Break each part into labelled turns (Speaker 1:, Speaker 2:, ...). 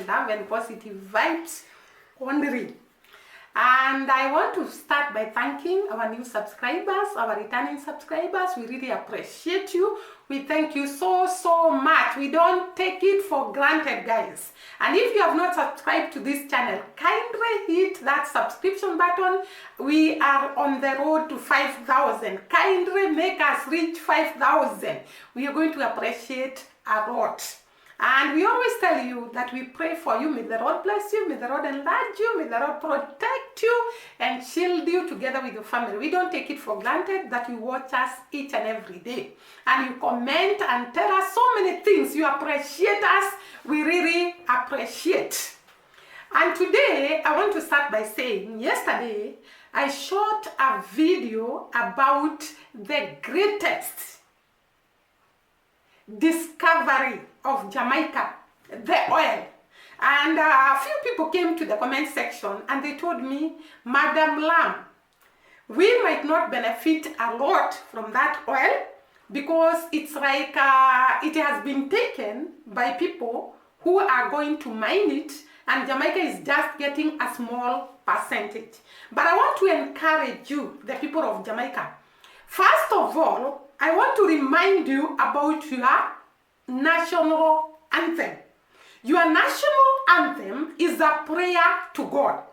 Speaker 1: love and positive vibes only. And I want to start by thanking our new subscribers, our returning subscribers. We really appreciate you. We thank you so much. We don't take it for granted, guys. And if you have not subscribed to this channel, kindly hit that subscription button. We are on the road to 5,000. Kindly make us reach 5,000. We are going to appreciate a lot. And we always tell you that we pray for you. May the Lord bless you, may the Lord enlarge you, may the Lord protect you and shield you together with your family. We don't take it for granted that you watch us each and every day. And you comment and tell us so many things. You appreciate us. We really appreciate. And today, I want to start by saying, yesterday, I shot a video about the greatest discovery of Jamaica, the oil. And a few people came to the comment section and they told me, Madam Lam, we might not benefit a lot from that oil because it's like it has been taken by people who are going to mine it, and Jamaica is just getting a small percentage. But I want to encourage you, the people of Jamaica. First of all, I want to remind you about your national anthem. Your national anthem is a prayer to God.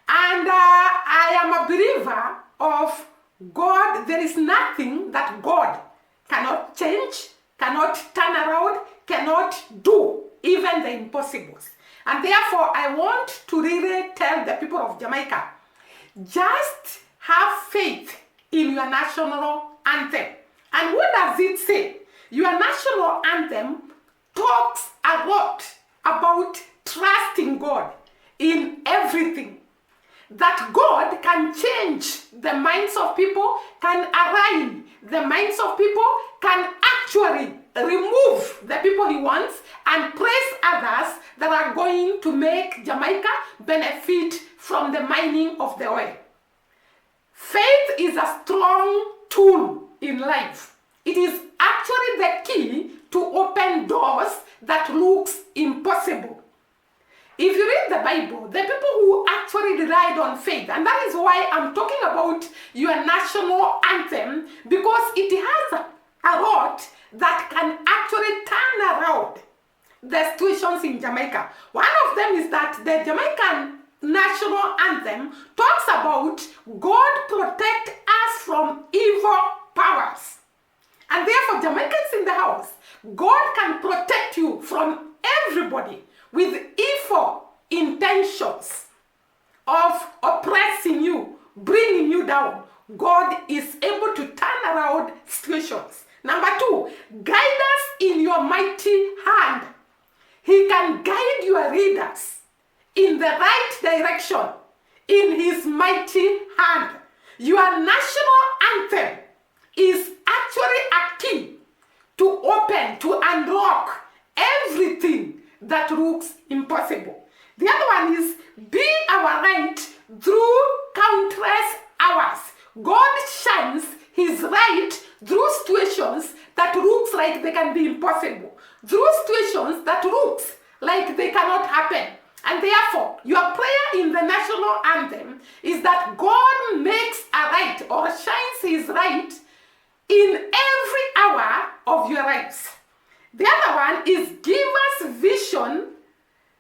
Speaker 1: And I am a believer of God. There is nothing that God cannot change, cannot turn around, cannot do, even the impossibles. And therefore, I want to really tell the people of Jamaica, just have faith in your national anthem. And what does it say? Your national anthem talks a lot about trusting God in everything. That God can change the minds of people, can align the minds of people, can actually remove the people he wants and place others that are going to make Jamaica benefit from the mining of the oil. Faith is a strong tool in life. It is actually the key to open doors that looks impossible. If you read the Bible, the people who actually relied on faith, and that is why I'm talking about your national anthem, because it has a lot that can actually turn around the situations in Jamaica. One of them is that the Jamaican national anthem talks about God protect us from evil powers. And therefore, Jamaicans in the house, God can protect you from everybody with evil intentions of oppressing you, bringing you down. God is able to turn around situations. Number two, guide us in your mighty hand. He can guide your readers in the right direction in his mighty hand. Your national anthem is actually a key to open, to unlock everything that looks impossible. The other one is, be our light through countless hours. God shines his light through situations that looks like they can be impossible, through situations that looks like they cannot happen. And therefore, your prayer in the national anthem is that God makes a light or shines his light in every hour of your lives. The other one is, give us vision,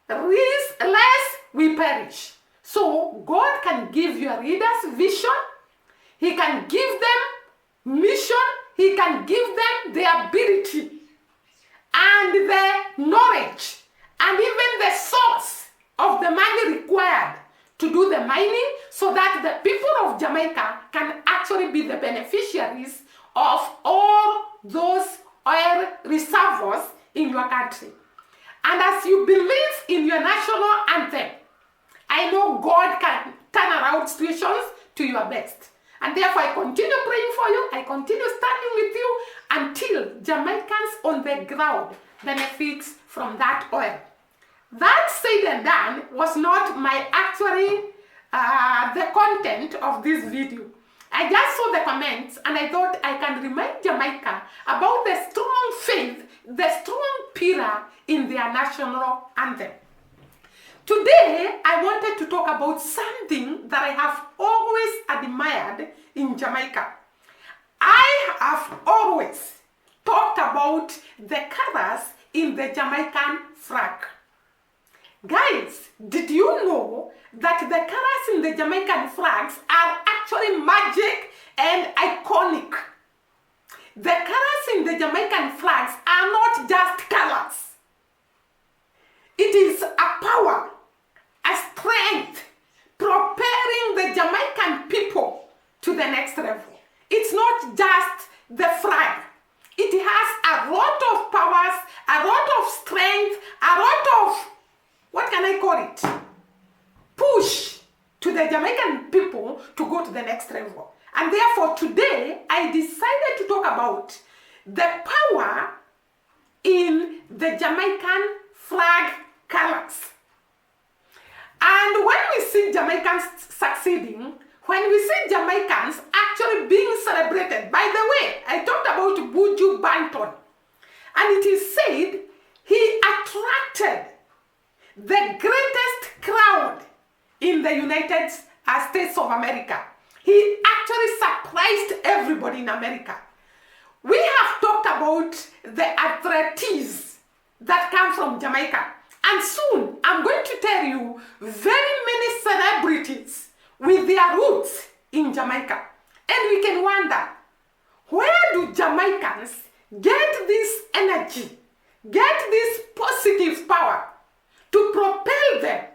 Speaker 1: lest we perish. So God can give your readers vision. He can give them mission. He can give them the ability and the knowledge and even the source of the money required to do the mining, so that the people of Jamaica can actually be the beneficiaries of all those oil reservoirs in your country. And as you believe in your national anthem, I know God can turn around situations to your best. And therefore, I continue praying for you. I continue standing with you until Jamaicans on the ground benefit from that oil. That said and done was not my actually the content of this video. I just saw the comments and I thought I can remind Jamaica about the strong faith, the strong pillar in their national anthem. Today, I wanted to talk about something that I have always admired in Jamaica. I have always talked about the colors in the Jamaican flag. Guys, did you know that the colors in the Jamaican flags are actually magic and iconic? The colors in the Jamaican flags are not just colors. It is a power, a strength, propelling the Jamaican people to the next level. It's not just the flag. It has a lot of powers, a lot of strength, a lot of, what can I call it? Push to the Jamaican people to go to the next level. And therefore today, I decided to talk about the power in the Jamaican flag colors. And when we see Jamaicans succeeding, when we see Jamaicans actually being celebrated, by the way, I talked about Buju Banton, and it is said he attracted the greatest crowd in the United States of America. He actually surprised everybody in America. We have talked about the athletes that come from Jamaica. And soon, I'm going to tell you very many celebrities with their roots in Jamaica. And we can wonder, where do Jamaicans get this energy, get this positive power to propel them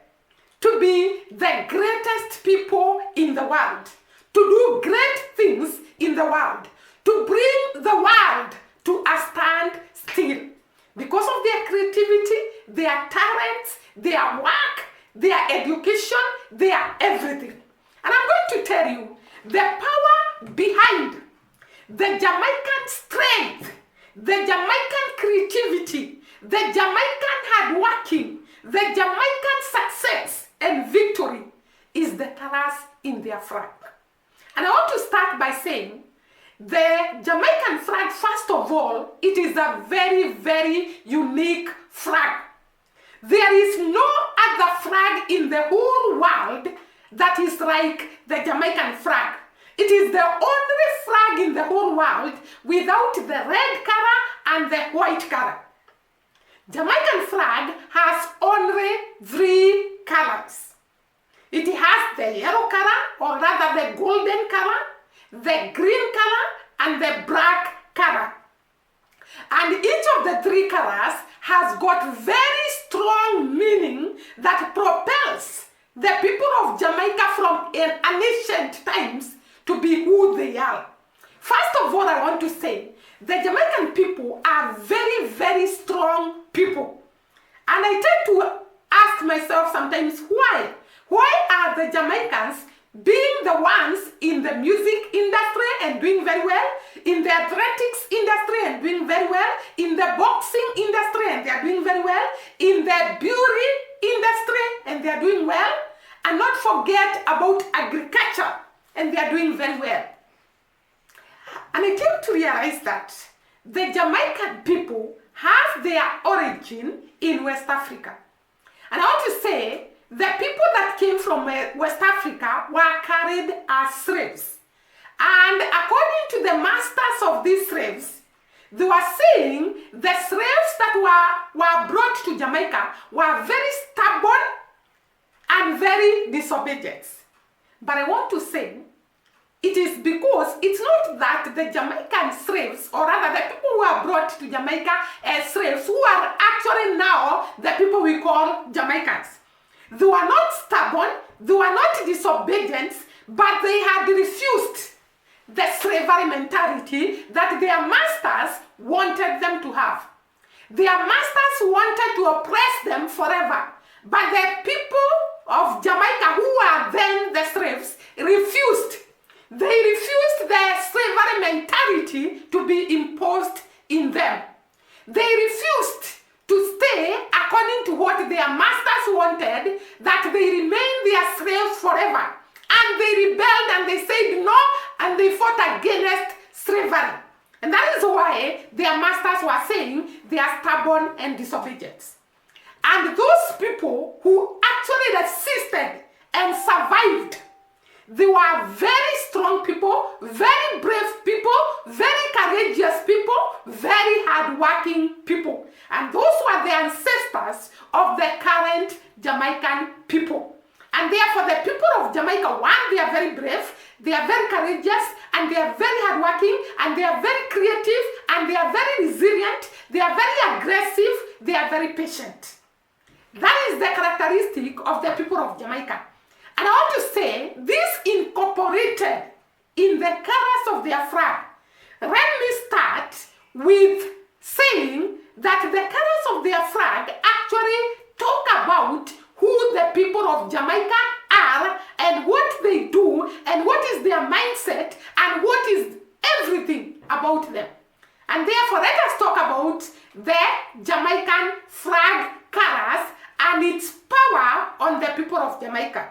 Speaker 1: to be the greatest people in the world, to do great things in the world, to bring the world to a standstill? Because of their creativity, their talents, their work, their education, their everything. And I'm going to tell you the power behind the Jamaican strength, the Jamaican creativity, the Jamaican hard working, the Jamaican success and victory is the colors in their flag. And I want to start by saying the Jamaican flag, first of all, it is a very, very unique flag. There is no other flag in the whole world that is like the Jamaican flag. It is the only flag in the whole world without the red color and the white color. Jamaican flag has only 3 colors. It has the yellow color, or rather the golden color, the green color, and the black color. And each of the 3 colors has got very strong meaning that propels the people of Jamaica from ancient times to be who they are. First of all, I want to say, the Jamaican people are very, very strong people. And I tend to ask myself sometimes, why? Why are the Jamaicans being the ones in the music industry and doing very well, in the athletics industry and doing very well, in the boxing industry and they are doing very well, in the beauty industry and they are doing well, and not forget about agriculture and they are doing very well? And I came to realize that the Jamaican people have their origin in West Africa. And I want to say, the people that came from West Africa were carried as slaves. And according to the masters of these slaves, they were saying the slaves that were brought to Jamaica were very stubborn and very disobedient. But I want to say, it is because it's not that the Jamaican slaves, or rather the people who are brought to Jamaica as slaves, who are actually now the people we call Jamaicans. They were not stubborn, they were not disobedient, but they had refused the slavery mentality that their masters wanted them to have. Their masters wanted to oppress them forever, but the people of Jamaica, who were then the slaves, refused. They refused the slavery mentality to be imposed in them. They refused to stay according to what their masters wanted, that they remain their slaves forever. And they rebelled and they said no, and they fought against slavery. And that is why their masters were saying they are stubborn and disobedient. And those people who actually resisted and survived, they were very strong people, very brave people, very courageous people, very hardworking people. And those were the ancestors of the current Jamaican people. And therefore, the people of Jamaica, one, they are very brave, they are very courageous, and they are very hardworking, and they are very creative, and they are very resilient, they are very aggressive, they are very patient. That is the characteristic of the people of Jamaica. And I want to say, this incorporated in the colors of their flag. Let me start with saying that the colors of their flag actually talk about who the people of Jamaica are and what they do and what is their mindset and what is everything about them. And therefore, let us talk about the Jamaican flag colors and its power on the people of Jamaica.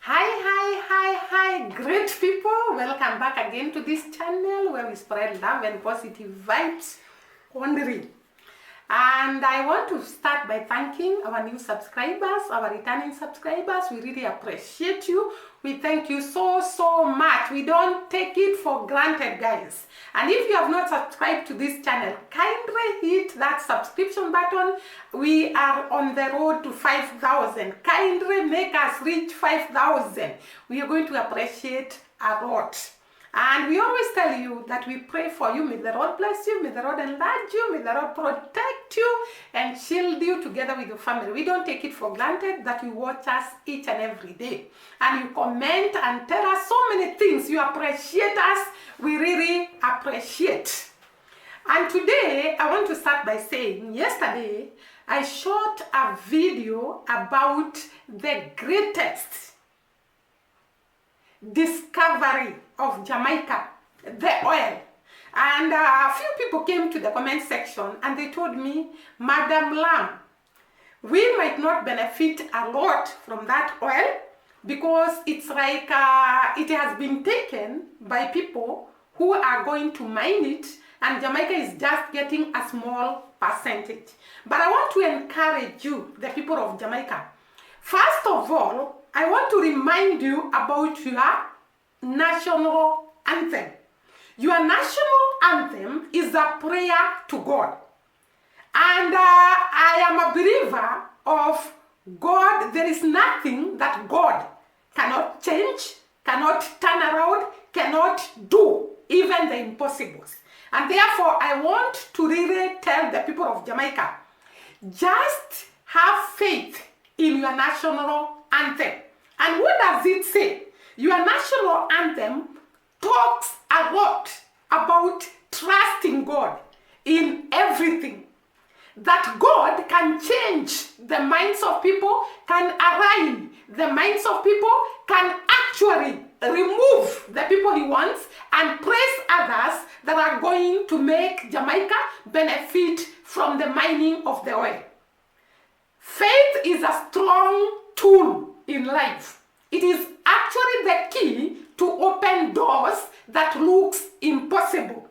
Speaker 1: Hi, great people. Welcome back again to this channel where we spread love and positive vibes only. And I want to start by thanking our new subscribers, our returning subscribers. We really appreciate you. We thank you so much. We don't take it for granted, guys. And if you have not subscribed to this channel, kindly hit that subscription button. We are on the road to 5,000. Kindly make us reach 5,000. We are going to appreciate a lot. And we always tell you that we pray for you. May the Lord bless you, may the Lord enlarge you, may the Lord protect you and shield you together with your family. We don't take it for granted that you watch us each and every day. And you comment and tell us so many things. You appreciate us. We really appreciate. And today, I want to start by saying, yesterday, I shot a video about the greatest discovery of Jamaica, the oil. And a few people came to the comment section and they told me, Madam Lam, we might not benefit a lot from that oil because it's like it has been taken by people who are going to mine it, and Jamaica is just getting a small percentage. But I want to encourage you, the people of Jamaica. First of all, I want to remind you about your national anthem. Your national anthem is a prayer to God. And I am a believer of God. There is nothing that God cannot change, cannot turn around, cannot do, even the impossibles. And therefore, I want to really tell the people of Jamaica, just have faith in your national anthem. And what does it say? Your national anthem talks a lot about trusting God in everything. That God can change the minds of people, can align the minds of people, can actually remove the people he wants and place others that are going to make Jamaica benefit from the mining of the oil. Faith is a strong tool in life. It is actually the key to open doors that looks impossible.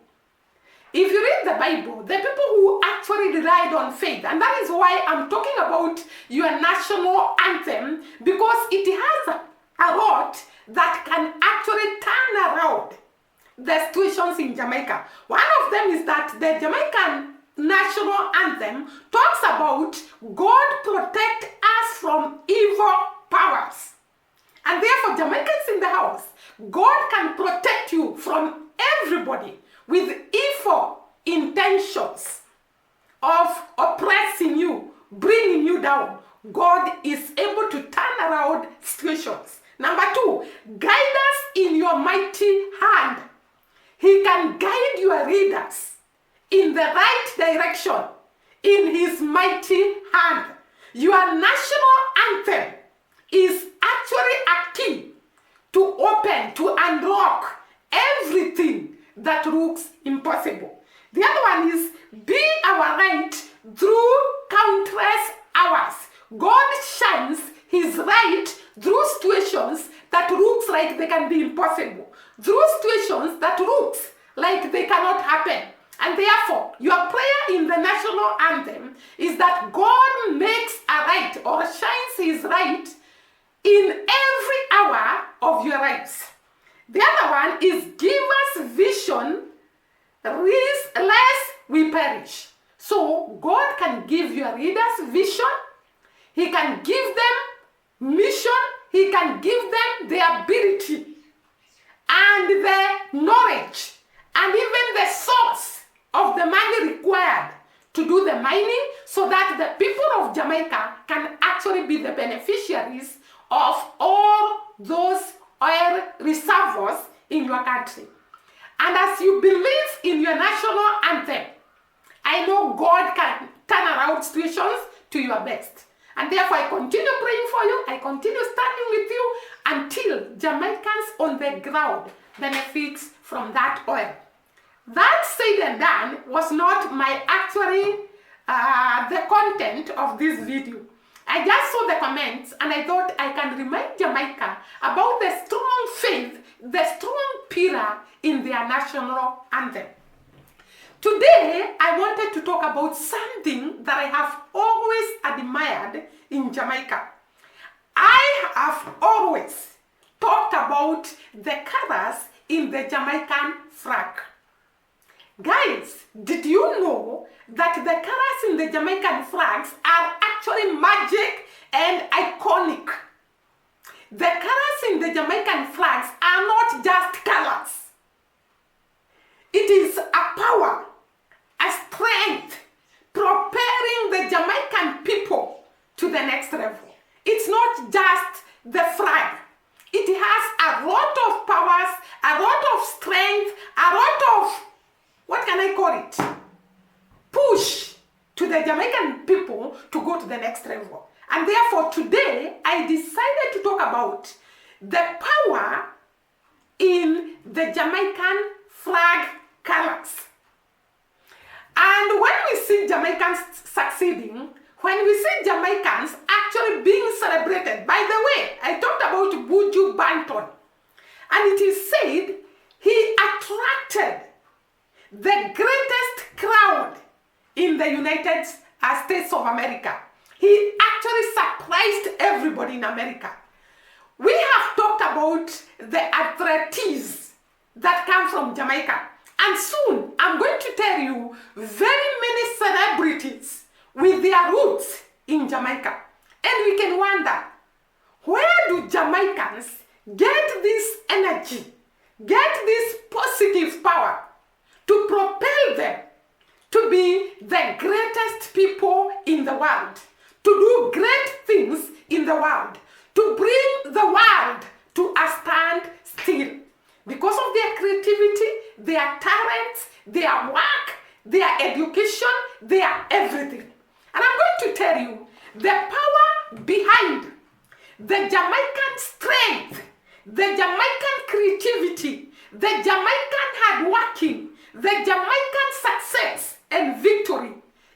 Speaker 1: If you read the Bible, the people who actually relied on faith, and that is why I'm talking about your national anthem, because it has a lot that can actually turn around the situations in Jamaica. One of them is that the Jamaican national anthem talks about God protect us from evil powers. And therefore, Jamaicans in the house, God can protect you from everybody with evil intentions of oppressing you, bringing you down. God is able to turn around situations. Number two, guide us in your mighty hand. He can guide your readers in the right direction in his mighty hand. Your national anthem is actually a key to open, to unlock everything that looks impossible. The other one is be our light through countless hours. God shines his light through situations that looks like they can be impossible, through situations that looks like they cannot happen. And therefore, your prayer in the national anthem is that God makes a right or shines his right in every hour of your lives. The other one is give us vision lest we perish. So God can give your readers vision. He can give them mission. He can give them the ability and the knowledge and even the source of the money required to do the mining so that the people of Jamaica can actually be the beneficiaries of all those oil reservoirs in your country. And as you believe in your national anthem, I know God can turn around situations to your best. And therefore, I continue praying for you. I continue standing with you until Jamaicans on the ground benefit from that oil. That said and done was not my the content of this video. I just saw the comments and I thought I can remind Jamaica about the strong faith, the strong pillar in their national anthem. Today, I wanted to talk about something that I have always admired in Jamaica. I have always talked about the colors in the Jamaican flag. Guys, did you know that the colors in the Jamaican flags are actually magic and iconic? The colors in the Jamaican flags are not just colors. It is a power, a strength, propelling the Jamaican people to the next level. It's not just the flag. It has a lot of powers, a lot of strength, a lot of, what can I call it? Push to the Jamaican people to go to the next level. And therefore today, I decided to talk about the power in the Jamaican flag colors. And when we see Jamaicans succeeding, when we see Jamaicans actually being celebrated, by the way, I talked about Buju Banton, and it is said he attracted the greatest crowd in the United States of America. He actually surprised everybody in America. We have talked about the athletes that come from Jamaica. And soon, I'm going to tell you very many celebrities with their roots in Jamaica. And we can wonder, where do Jamaicans get this energy, get this positive power to propel them to be the greatest people in the world, to do great things in the world, to bring the world to a standstill? Because of their creativity, their talents, their work, their education, their everything. And I'm going to tell you the power behind the Jamaican strength, the Jamaican creativity, the Jamaican hardworking, the Jamaican success and victory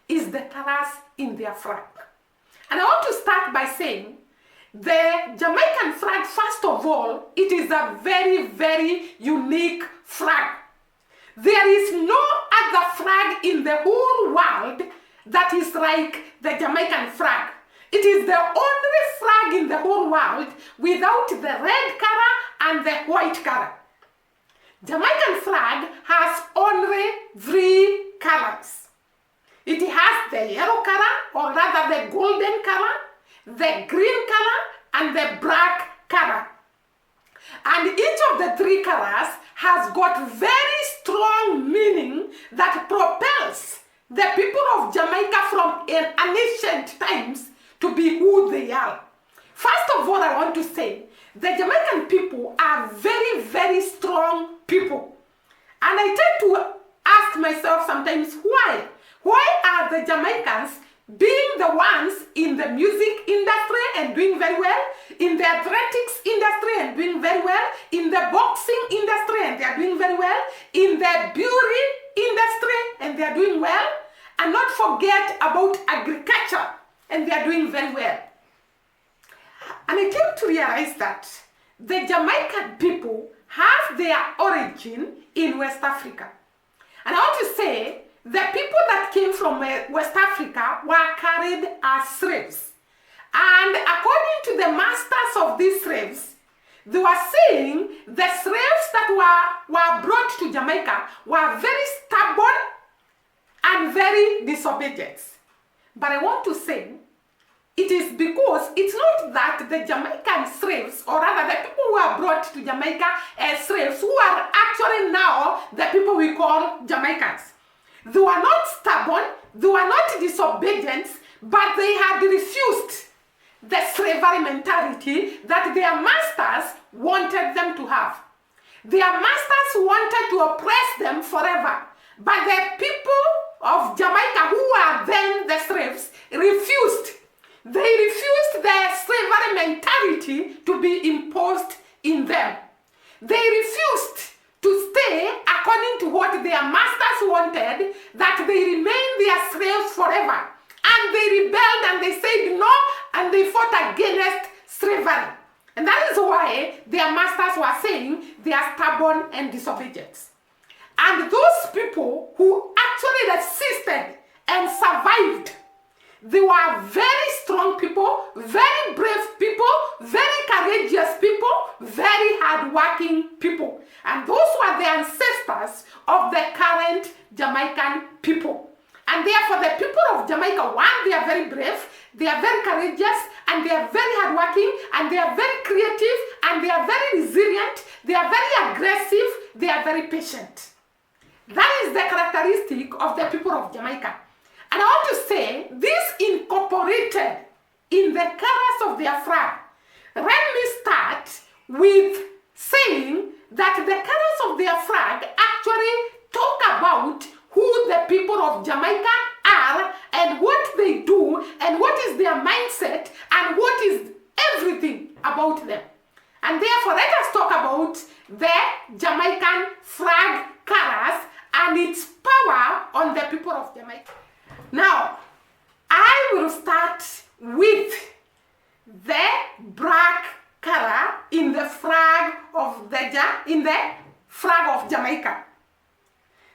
Speaker 1: is the colors in their flag. And I want to start by saying the Jamaican flag, first of all, it is a very, very unique flag. There is no other flag in the whole world that is like the Jamaican flag. It is the only flag in the whole world without the red color and the white color. Jamaican flag has only 3 colors. It has the yellow color, or rather the golden color, the green color, and the black color. And each of the 3 colors has got very strong meaning that propels the people of Jamaica from ancient times to be who they are. First of all, I want to say, the Jamaican people are very, very strong people. And I tend to ask myself sometimes, why? Why are the Jamaicans being the ones in the music industry and doing very well, in the athletics industry and doing very well, in the boxing industry and they are doing very well, in the beauty industry and they are doing well, and not forget about agriculture and they are doing very well? And I came to realize that the Jamaican people have their origin in West Africa. And I want to say, the people that came from West Africa were carried as slaves. And according to the masters of these slaves, they were saying the slaves that were brought to Jamaica were very stubborn and very disobedient. But I want to say, it is because it's not that the Jamaican slaves, or rather the people who are brought to Jamaica as slaves, who are actually now the people we call Jamaicans. They were not stubborn, they were not disobedient, but they had refused the slavery mentality that their masters wanted them to have. Their masters wanted to oppress them forever, but the people of Jamaica, who were then the slaves, refused. They refused their slavery mentality to be imposed in them. They refused to stay according to what their masters wanted, that they remain their slaves forever. And they rebelled and they said no, and they fought against slavery. And that is why their masters were saying they are stubborn and disobedient. And those people who actually resisted and survived, they were very strong people, very brave people, very courageous people, very hardworking people. And those were the ancestors of the current Jamaican people. And therefore the people of Jamaica, one, they are very brave, they are very courageous, and they are very hardworking, and they are very creative, and they are very resilient, they are very aggressive, they are very patient. That is the characteristic of the people of Jamaica. And I want to say, this incorporated in the colors of their flag. Let me start with saying that the colors of their flag actually talk about who the people of Jamaica are and what they do and what is their mindset and what is everything about them. And therefore, let us talk about the Jamaican flag colors and its power on the people of Jamaica. Now, I will start with the black color in the flag of Jamaica.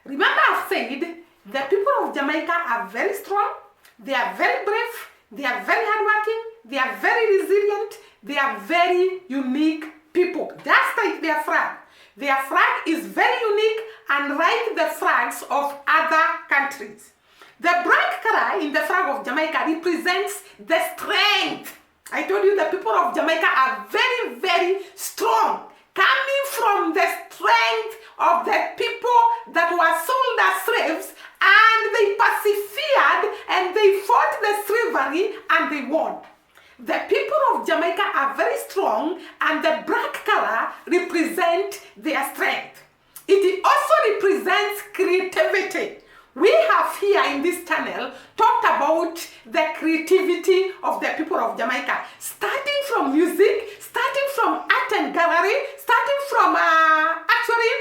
Speaker 1: Remember, I've said the people of Jamaica are very strong, they are very brave, they are very hardworking, they are very resilient, they are very unique people. Just like their flag. Their flag is very unique, unlike the flags of other countries. The black color in the flag of Jamaica represents the strength. I told you the people of Jamaica are very, very strong, coming from the strength of the people that were sold as slaves, and they persevered and they fought the slavery and they won. The people of Jamaica are very strong, and the black color represents their strength. It also represents creativity. We have here in this channel talked about the creativity of the people of Jamaica, starting from music, starting from art and gallery, starting from actually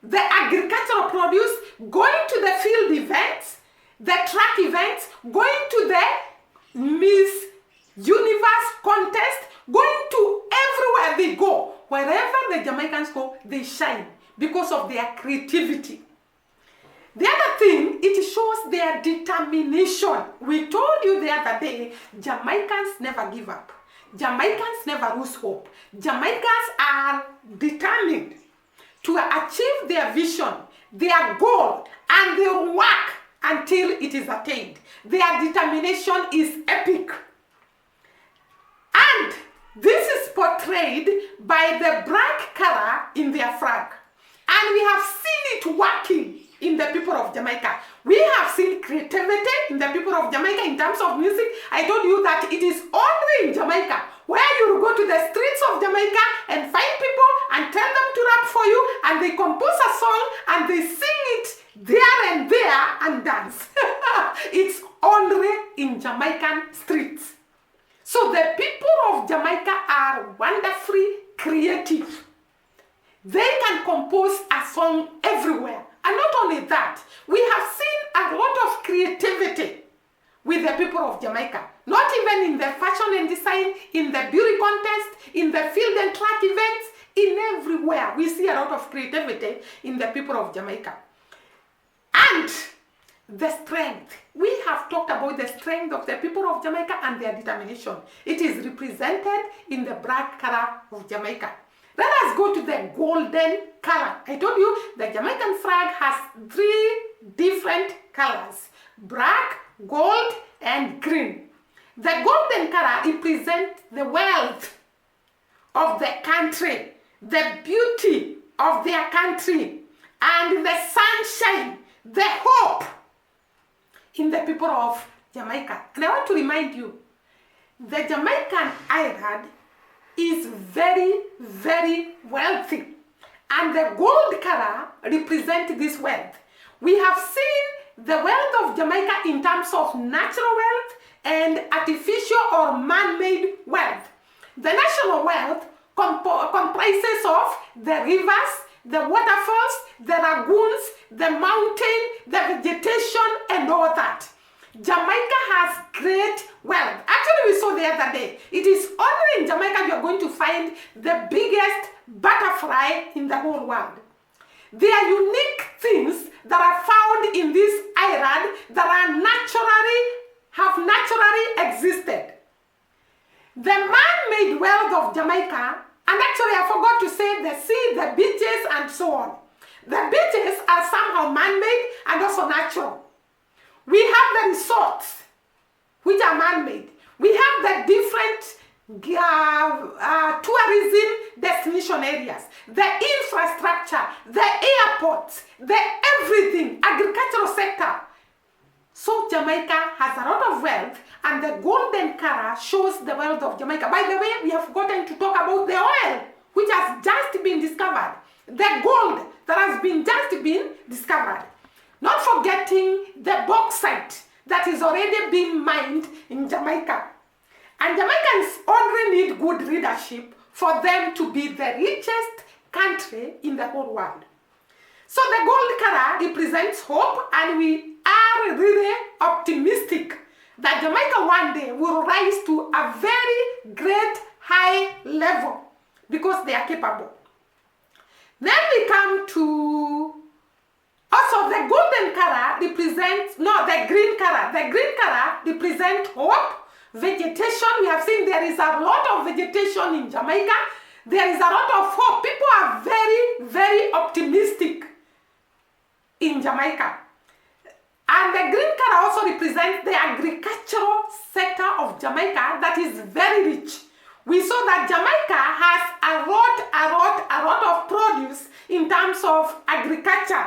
Speaker 1: the agricultural produce, going to the field events, the track events, going to the Miss Universe contest, going to everywhere they go. Wherever the Jamaicans go, they shine because of their creativity. The other thing, it shows their determination. We told you the other day, Jamaicans never give up. Jamaicans never lose hope. Jamaicans are determined to achieve their vision, their goal, and they'll work until it is attained. Their determination is epic. And this is portrayed by the black color in their flag. And we have seen it working in the people of Jamaica. We have seen creativity in the people of Jamaica in terms of music. I told you that it is only in Jamaica where you will go to the streets of Jamaica and find people and tell them to rap for you, and they compose a song and they sing it there and there and dance. It's only in Jamaican streets. So the people of Jamaica are wonderfully creative. They can compose a song everywhere. And not only that, we have seen a lot of creativity with the people of Jamaica. Not even in the fashion and design, in the beauty contest, in the field and track events, in everywhere. We see a lot of creativity in the people of Jamaica. And the strength. We have talked about the strength of the people of Jamaica and their determination. It is represented in the black color of Jamaica. Let us go to the golden color. I told you the Jamaican flag has 3 different colors: black, gold, and green. The golden color represents the wealth of the country, the beauty of their country, and the sunshine, the hope in the people of Jamaica. And I want to remind you, the Jamaican island is very, very wealthy. And the gold color represents this wealth. We have seen the wealth of Jamaica in terms of natural wealth and artificial or man-made wealth. The national wealth comprises of the rivers, the waterfalls, the lagoons, the mountain, the vegetation, and all that. Jamaica has great wealth. Actually, we saw the other day. It is only in Jamaica you are going to find the biggest butterfly in the whole world. There are unique things that are found in this island that have naturally existed. The man-made wealth of Jamaica, and actually I forgot to say the sea, the beaches, and so on. The beaches are somehow man-made and also natural. We have the resorts, which are man-made. We have the different tourism destination areas, the infrastructure, the airports, the everything, agricultural sector. So Jamaica has a lot of wealth, and the golden color shows the wealth of Jamaica. By the way, we have forgotten to talk about the oil, which has just been discovered. The gold that has just been discovered. Not forgetting the bauxite that is already being mined in Jamaica. And Jamaicans only need good leadership for them to be the richest country in the whole world. So the gold color represents hope, and we are really optimistic that Jamaica one day will rise to a very great high level because they are capable. Then we come to also the golden color represents, no, the green color. The green color represents hope, vegetation. We have seen there is a lot of vegetation in Jamaica. There is a lot of hope. People are very, very optimistic in Jamaica. And the green color also represents the agricultural sector of Jamaica that is very rich. We saw that Jamaica has a lot of produce in terms of agriculture.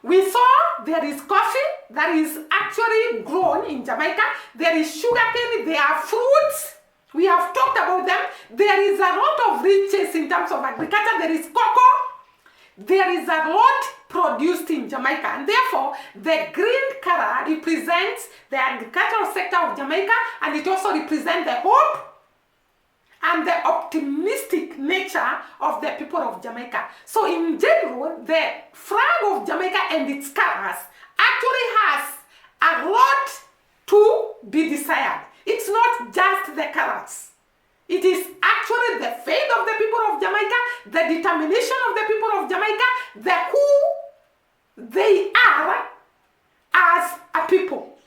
Speaker 1: We saw there is coffee that is actually grown in Jamaica. There is sugarcane, there are fruits. We have talked about them. There is a lot of riches in terms of agriculture. There is cocoa. There is a lot produced in Jamaica, and therefore the green color represents the agricultural sector of Jamaica, and it also represents the hope and the optimistic nature of the people of Jamaica. So in general, the flag of Jamaica and its colors actually has a lot to be desired. It's not just the colors. It is actually the faith of the people of Jamaica, the determination of the people of Jamaica, the who they are as a people.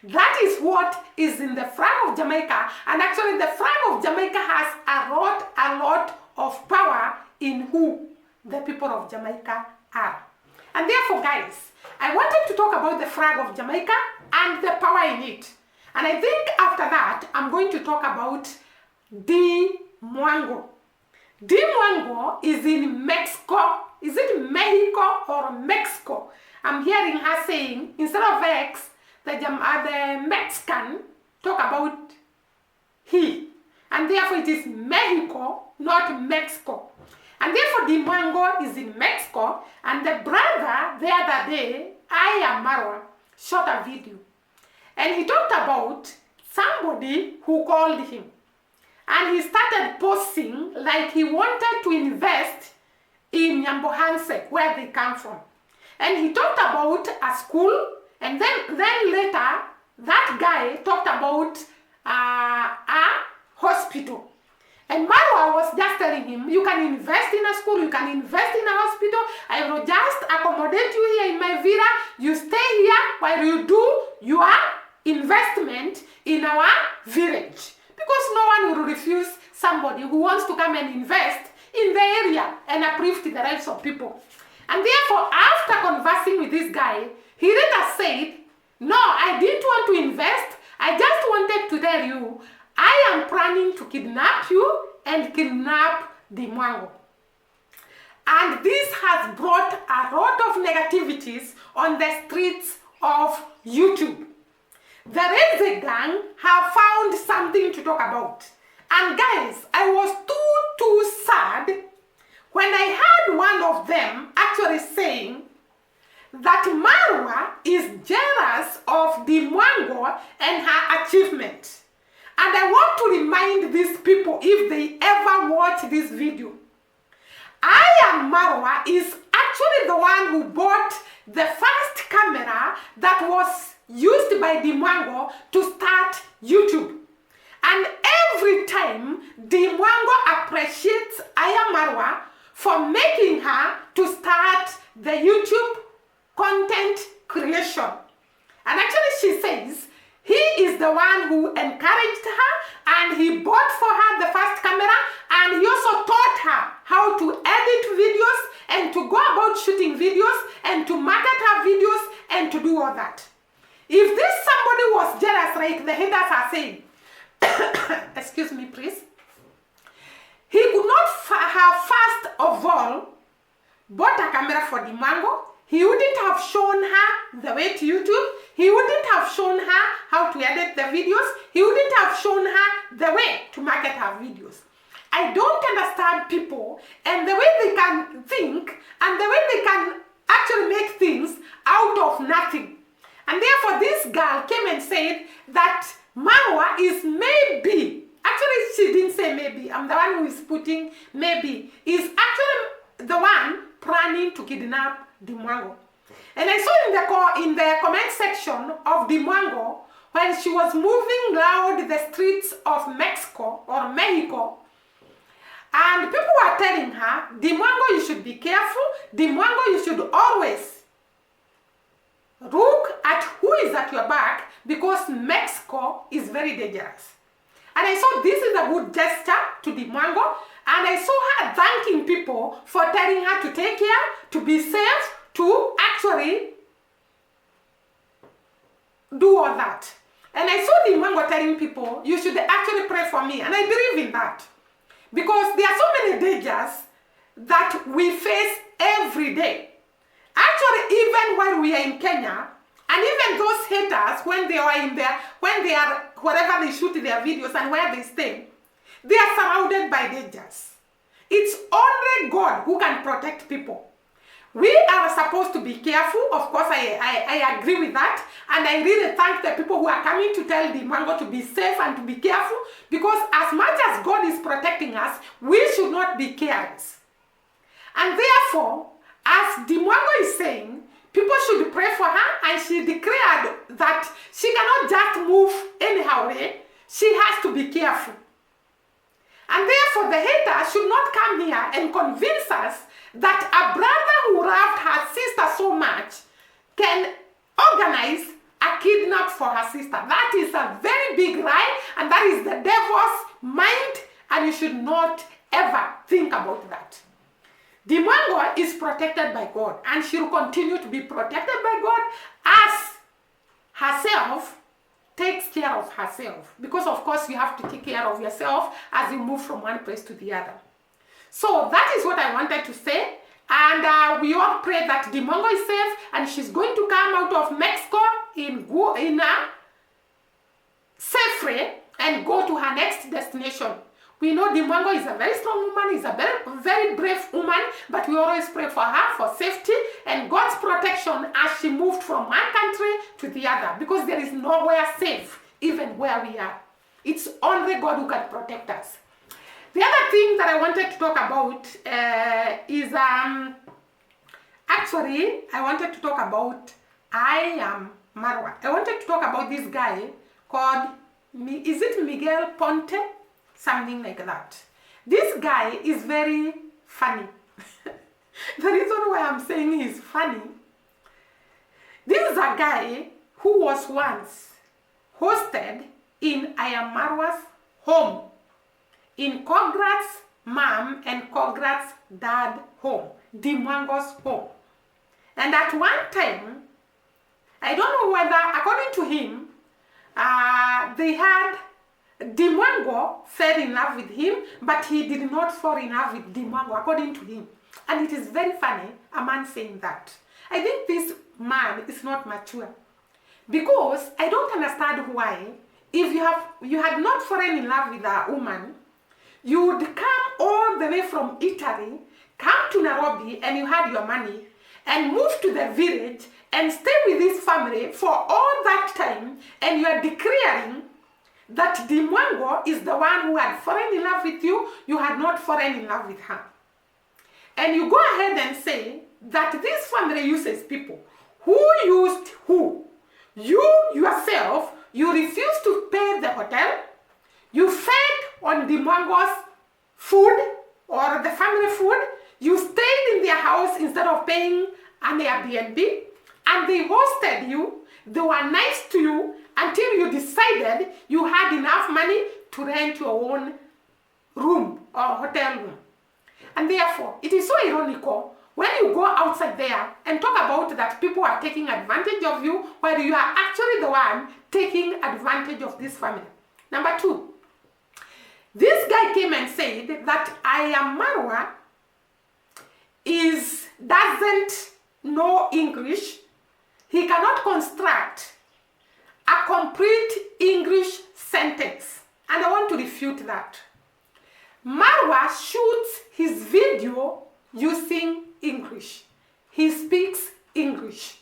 Speaker 1: That is what is in the flag of Jamaica, and actually the flag of Jamaica has a lot of power in who the people of Jamaica are. And therefore, guys, I wanted to talk about the flag of Jamaica and the power in it. And I think after that, I'm going to talk about mwango. Mwango is in Mexico. Is it Mexico or Mexico? I'm hearing her saying, instead of X, the Mexican talk about he. And therefore it is Mexico, not Mexico. And therefore mwango is in Mexico. And the brother the other day, R.A.M, shot a video. And he talked about somebody who called him. And he started posting like he wanted to invest in Nyambohanse, where they come from. And he talked about a school, and then later, that guy talked about a hospital. And Marwa was just telling him, you can invest in a school, you can invest in a hospital, I will just accommodate you here in my villa, you stay here while you do your investment in our village. Because no one will refuse somebody who wants to come and invest in the area and uplift the lives of people. And therefore, after conversing with this guy, he later said, no, I didn't want to invest, I just wanted to tell you, I am planning to kidnap you and kidnap the mwango. And this has brought a lot of negativities on the streets of YouTube. The Red gang have found something to talk about. And guys, I was too sad when I heard one of them actually saying that Marwa is jealous of the mwango and her achievement. And I want to remind these people, if they ever watch this video, R.A.M. Marwa is actually the one who bought the first camera that was used by the mwango to start YouTube. And every time the mwango appreciates R.A.M. Marwa for making her to start the YouTube content creation. And actually she says, he is the one who encouraged her, and he bought for her the first camera, and he also taught her how to edit videos and to go about shooting videos and to market her videos and to do all that. If this somebody was jealous, like the haters are saying, excuse me please, he could not have first of all bought a camera for the mwango. He wouldn't have shown her the way to YouTube. He wouldn't have shown her how to edit the videos. He wouldn't have shown her the way to market her videos. I don't understand people and the way they can think and the way they can actually make things out of nothing. And therefore this girl came and said that Marwa is maybe, actually she didn't say maybe, I'm the one who is putting maybe, is actually the one planning to kidnap the mwango. And I saw in the comment section of the mwango when she was moving around the streets of Mexico or Mexico, and people were telling her, the mwango, you should be careful, the mwango, you should always look at who is at your back because Mexico is very dangerous. And I saw this is a good gesture to the mwango, and I saw her thanking people for telling her to take care, to be safe, to actually do all that. And I saw the mwango telling people, you should actually pray for me. And I believe in that. Because there are so many dangers that we face every day. Actually, even when we are in Kenya, and even those haters, when they are in there, when they are, wherever they shoot their videos and where they stay, they are surrounded by dangers. It's only God who can protect people. We are supposed to be careful. Of course, I agree with that. And I really thank the people who are coming to tell the mwango to be safe and to be careful. Because as much as God is protecting us, we should not be careless. And therefore, as the mwango is saying, people should pray for her. And she declared that she cannot just move anyhow. She has to be careful. And therefore, the haters should not come here and convince us that a brother who loved her sister so much can organize a kidnap for her sister. That is a very big lie, and that is the devil's mind, and you should not ever think about that. The mwango is protected by God, and she will continue to be protected by God as herself takes care of herself. Because of course you have to take care of yourself as you move from one place to the other. So that is what I wanted to say. And we all pray that the mwango is safe and she's going to come out of Mexico in a safely and go to her next destination. We know the mwango is a very strong woman, is a very, very brave woman, but we always pray for her for safety and God's protection as she moved from one country to the other, because there is nowhere safe, even where we are. It's only God who can protect us. The other thing that I wanted to talk about is, actually, I wanted to talk about R.A.M. Marwa. I wanted to talk about this guy called, is it Miguel Ponte? Something like that. This guy is very funny. The reason why I'm saying he's funny, this is a guy who was once hosted in I Am Marwa's home, in Kograt's mom and Kograt's dad home, Dee Mwango's home. And at one time, I don't know whether, according to him, they had Dee Mwango fell in love with him, but he did not fall in love with Dee Mwango, according to him. And it is very funny, a man saying that. I think this man is not mature. Because I don't understand why, if you had not fallen in love with a woman, you would come all the way from Italy, come to Nairobi, and you had your money, and move to the village, and stay with this family for all that time, and you are declaring that Dee Mwango is the one who had fallen in love with you, you had not fallen in love with her. And you go ahead and say that this family uses people. Who used who? You yourself, you refused to pay the hotel, you fed on Dee Mwango's food or the family food, you stayed in their house instead of paying an Airbnb, and they hosted you, they were nice to you until you decided you had enough money to rent your own room or hotel room. And therefore, it is so ironical when you go outside there and talk about that people are taking advantage of you while you are actually the one taking advantage of this family. Number two, this guy came and said that I Am Marwa doesn't know English. He cannot construct a complete English sentence. And I want to refute that. Marwa shoots his video using English. He speaks English.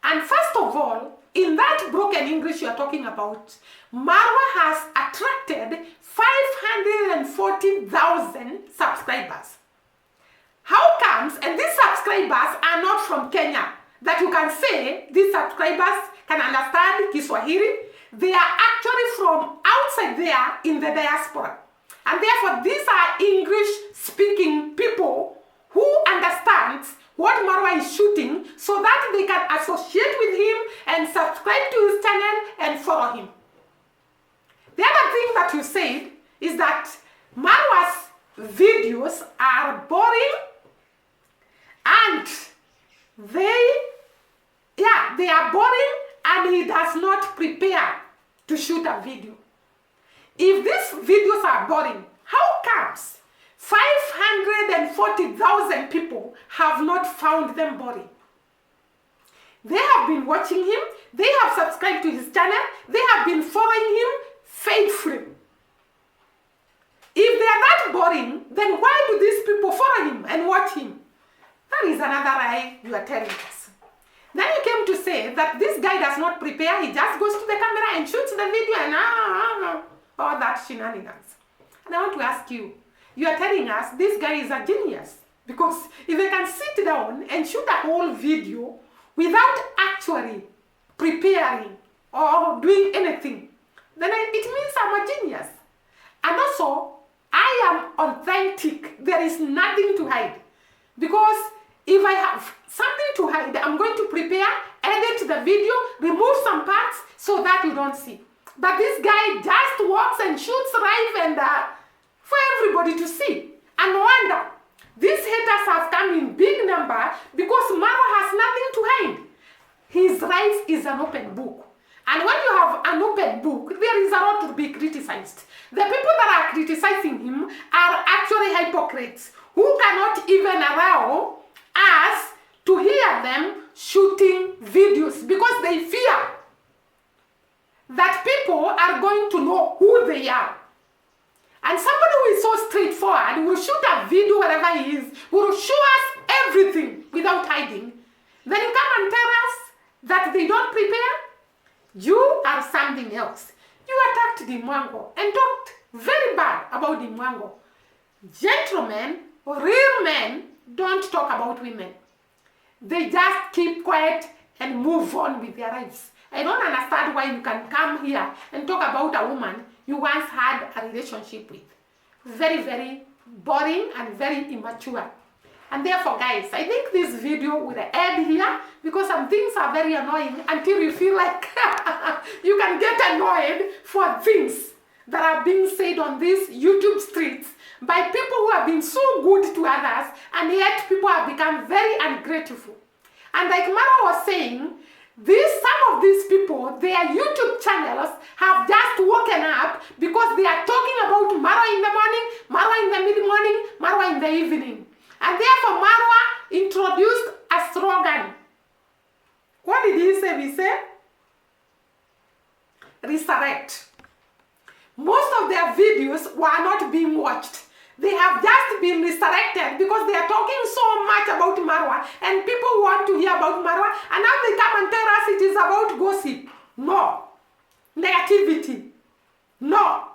Speaker 1: And first of all, in that broken English you are talking about, Marwa has attracted 540,000 subscribers. How comes, and these subscribers are not from Kenya, that you can say these subscribers can understand Kiswahili? They are actually from outside there in the diaspora. And therefore, these are English-speaking people who understand what Marwa is shooting so that they can associate with him and subscribe to his channel and follow him. The other thing that you said is that Marwa's videos are boring and they are boring and he does not prepare to shoot a video. If these videos are boring, how comes 540,000 people have not found them boring? They have been watching him, they have subscribed to his channel, they have been following him faithfully. If they are that boring, then why do these people follow him and watch him? That is another lie you are telling us. Then you came to say that this guy does not prepare, he just goes to the camera and shoots the video and all that shenanigans. And I want to ask you, you are telling us this guy is a genius. Because if they can sit down and shoot a whole video without actually preparing or doing anything, then it means I'm a genius. And also, I am authentic. There is nothing to hide. Because if I have something to hide, I'm going to prepare, edit the video, remove some parts so that you don't see. But this guy just walks and shoots live and for everybody to see. And no wonder, these haters have come in big number because Marwa has nothing to hide. His life is an open book. And when you have an open book, there is a lot to be criticized. The people that are criticizing him are actually hypocrites who cannot even allow us to hear them shooting videos because they fear that people are going to know who they are. And somebody who is so straightforward will shoot a video wherever he is, will show us everything without hiding. Then you come and tell us that they don't prepare? You are something else. You attacked Dee Mwango and talked very bad about Dee Mwango. Gentlemen, real men, don't talk about women. They just keep quiet and move on with their lives. I don't understand why you can come here and talk about a woman you once had a relationship with. very, very boring and very immature. And therefore, guys, I think this video will end here because some things are very annoying until you feel like you can get annoyed for things that are being said on these YouTube streets by people who have been so good to others, and yet people have become very ungrateful. And like Mara was saying, some of these people, their YouTube channels have just woken up because they are talking about Marwa in the morning, Marwa in the mid-morning, Marwa in the evening. And therefore Marwa introduced a slogan. What did he say? He said, resurrect. Most of their videos were not being watched. They have just been resurrected because they are talking so much about Marwa and people want to hear about Marwa, and now they come and tell us it is about gossip. No. Negativity. No.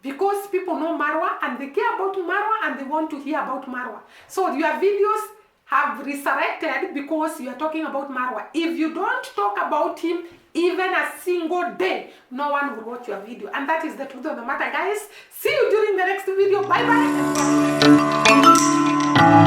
Speaker 1: Because people know Marwa and they care about Marwa and they want to hear about Marwa. So your videos have resurrected because you are talking about Marwa. If you don't talk about him even a single day, no one will watch your video. And that is the truth of the matter, guys. See you during the next video. Bye bye.